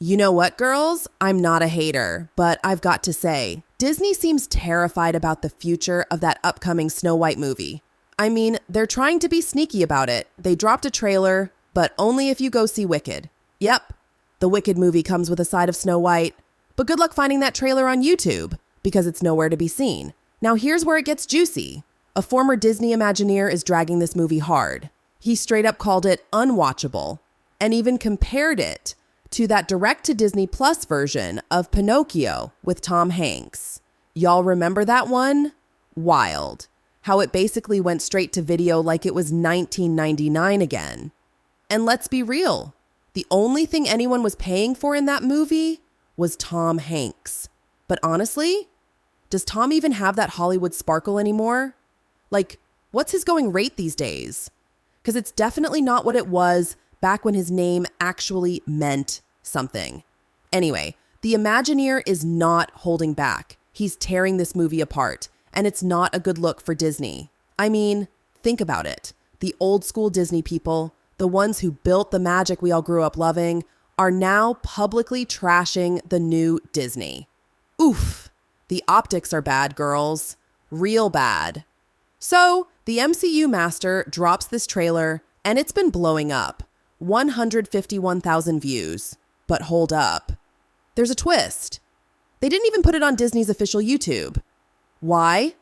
You know what, girls? I'm not a hater, but I've got to say, Disney seems terrified about the future of that upcoming Snow White movie. I mean, they're trying to be sneaky about it. They dropped a trailer, but only if you go see Wicked. Yep, the Wicked movie comes with a side of Snow White, but good luck finding that trailer on YouTube, because it's nowhere to be seen. Now here's where it gets juicy. A former Disney Imagineer is dragging this movie hard. He straight up called it unwatchable, and even compared it to that direct-to-Disney Plus version of Pinocchio with Tom Hanks. Y'all remember that one? Wild. How it basically went straight to video like it was 1999 again. And let's be real, the only thing anyone was paying for in that movie was Tom Hanks. But honestly, does Tom even have that Hollywood sparkle anymore? Like, what's his going rate these days? Because it's definitely not what it was back when his name actually meant something. Anyway, the Imagineer is not holding back. He's tearing this movie apart, and it's not a good look for Disney. I mean, think about it. The old school Disney people, the ones who built the magic we all grew up loving, are now publicly trashing the new Disney. Oof, the optics are bad, girls. Real bad. So, the MCU master drops this trailer, and it's been blowing up. 151,000 views. But hold up. There's a twist. They didn't even put it on Disney's official YouTube. Why?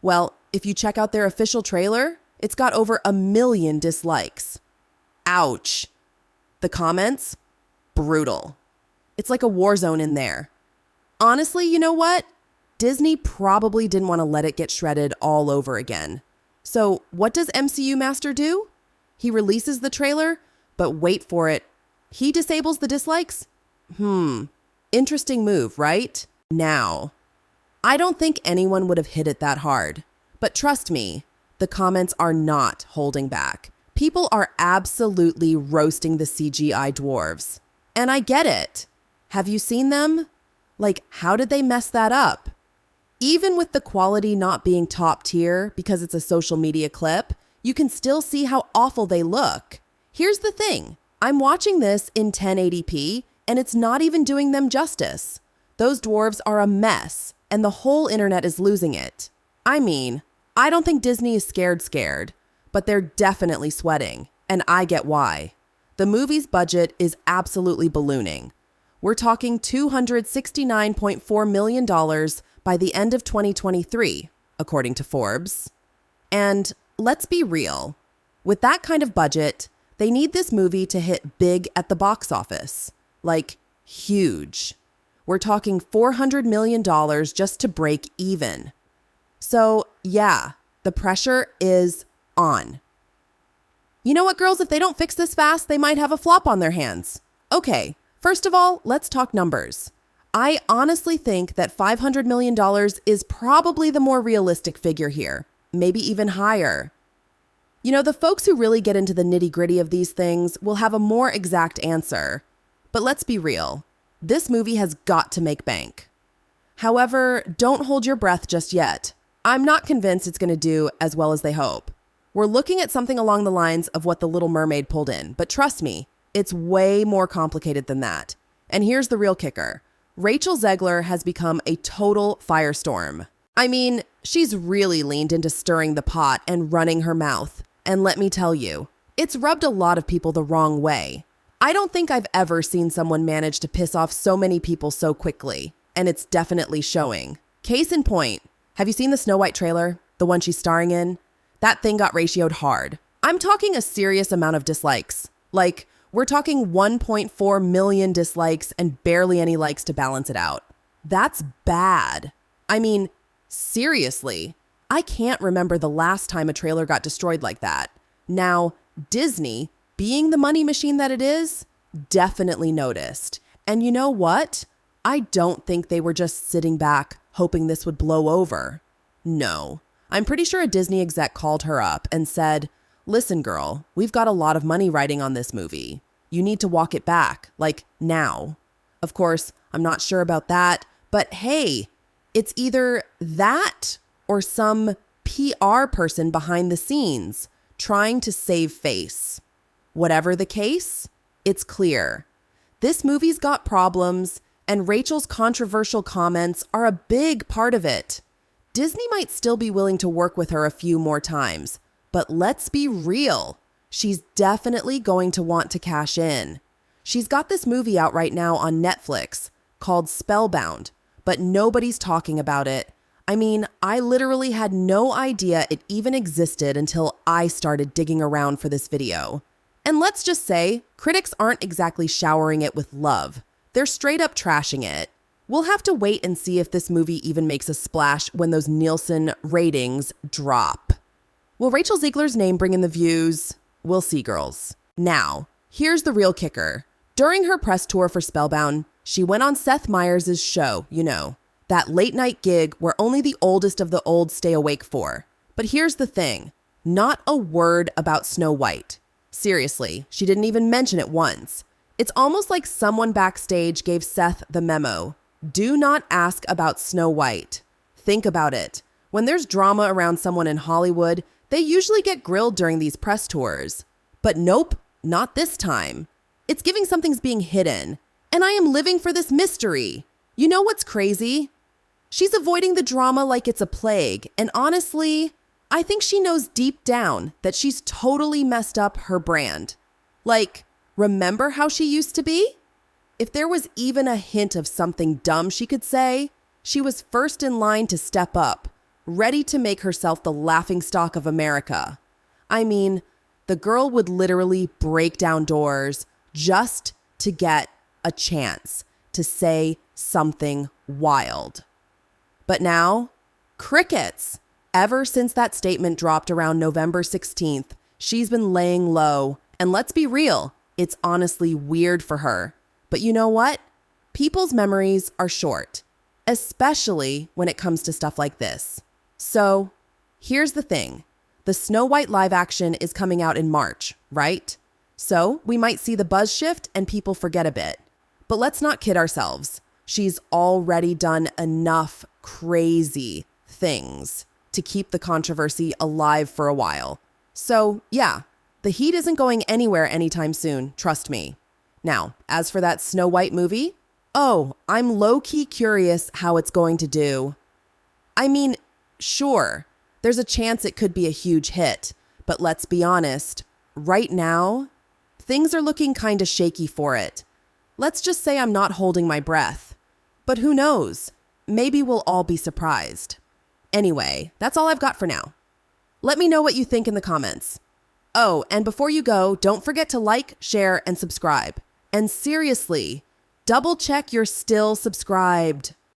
Well, if you check out their official trailer, it's got over 1 million dislikes. Ouch. The comments? Brutal. It's like a war zone in there. Honestly, you know what? Disney probably didn't want to let it get shredded all over again. So what does MCU Master do? He releases the trailer, but wait for it. He disables the dislikes? Interesting move, right? Now, I don't think anyone would have hit it that hard. But trust me, the comments are not holding back. People are absolutely roasting the CGI dwarves. And I get it. Have you seen them? Like, how did they mess that up? Even with the quality not being top tier because it's a social media clip, you can still see how awful they look. Here's the thing. I'm watching this in 1080p, and it's not even doing them justice. Those dwarves are a mess, and the whole internet is losing it. I mean, I don't think Disney is scared, but they're definitely sweating, and I get why. The movie's budget is absolutely ballooning. We're talking $269.4 million by the end of 2023, according to Forbes. And let's be real. With that kind of budget, they need this movie to hit big at the box office. Like, huge. We're talking $400 million just to break even. So, yeah, the pressure is on. You know what, girls? If they don't fix this fast, they might have a flop on their hands. Okay, first of all, let's talk numbers. I honestly think that $500 million is probably the more realistic figure here. Maybe even higher. You know, the folks who really get into the nitty-gritty of these things will have a more exact answer. But let's be real. This movie has got to make bank. However, don't hold your breath just yet. I'm not convinced it's going to do as well as they hope. We're looking at something along the lines of what The Little Mermaid pulled in, but trust me, it's way more complicated than that. And here's the real kicker. Rachel Zegler has become a total firestorm. I mean, she's really leaned into stirring the pot and running her mouth. And let me tell you, it's rubbed a lot of people the wrong way. I don't think I've ever seen someone manage to piss off so many people so quickly, and it's definitely showing. Case in point, have you seen the Snow White trailer? The one she's starring in? That thing got ratioed hard. I'm talking a serious amount of dislikes. Like, we're talking 1.4 million dislikes and barely any likes to balance it out. That's bad. I mean, seriously. I can't remember the last time a trailer got destroyed like that. Now, Disney, being the money machine that it is, definitely noticed. And you know what? I don't think they were just sitting back hoping this would blow over. No. I'm pretty sure a Disney exec called her up and said, "Listen, girl, we've got a lot of money riding on this movie. You need to walk it back, like now." Of course, I'm not sure about that, but hey, it's either that or some PR person behind the scenes trying to save face. Whatever the case, it's clear. This movie's got problems, and Rachel's controversial comments are a big part of it. Disney might still be willing to work with her a few more times, but let's be real. She's definitely going to want to cash in. She's got this movie out right now on Netflix called Spellbound, but nobody's talking about it. I mean, I literally had no idea it even existed until I started digging around for this video. And let's just say, critics aren't exactly showering it with love. They're straight up trashing it. We'll have to wait and see if this movie even makes a splash when those Nielsen ratings drop. Will Rachel Zegler's name bring in the views? We'll see, girls. Now, here's the real kicker. During her press tour for Spellbound, she went on Seth Meyers' show, that late night gig where only the oldest of the old stay awake for. But here's the thing, not a word about Snow White. Seriously, she didn't even mention it once. It's almost like someone backstage gave Seth the memo. Do not ask about Snow White. Think about it. When there's drama around someone in Hollywood, they usually get grilled during these press tours. But nope, not this time. It's giving something's being hidden. And I am living for this mystery. You know what's crazy? She's avoiding the drama like it's a plague. And honestly, I think she knows deep down that she's totally messed up her brand. Like, remember how she used to be? If there was even a hint of something dumb she could say, she was first in line to step up, ready to make herself the laughingstock of America. I mean, the girl would literally break down doors just to get a chance to say something wild. But now, crickets. Ever since that statement dropped around November 16th, she's been laying low. And let's be real, it's honestly weird for her. But you know what? People's memories are short, especially when it comes to stuff like this. So, here's the thing. The Snow White live action is coming out in March, right? So, we might see the buzz shift and people forget a bit. But let's not kid ourselves. She's already done enough crazy things to keep the controversy alive for a while. So, yeah, the heat isn't going anywhere anytime soon, trust me. Now, as for that Snow White movie, I'm low-key curious how it's going to do. I mean, sure, there's a chance it could be a huge hit, but let's be honest, right now, things are looking kind of shaky for it. Let's just say I'm not holding my breath. But who knows? Maybe we'll all be surprised. Anyway, that's all I've got for now. Let me know what you think in the comments. Oh, and before you go, don't forget to like, share, and subscribe. And seriously, double check you're still subscribed.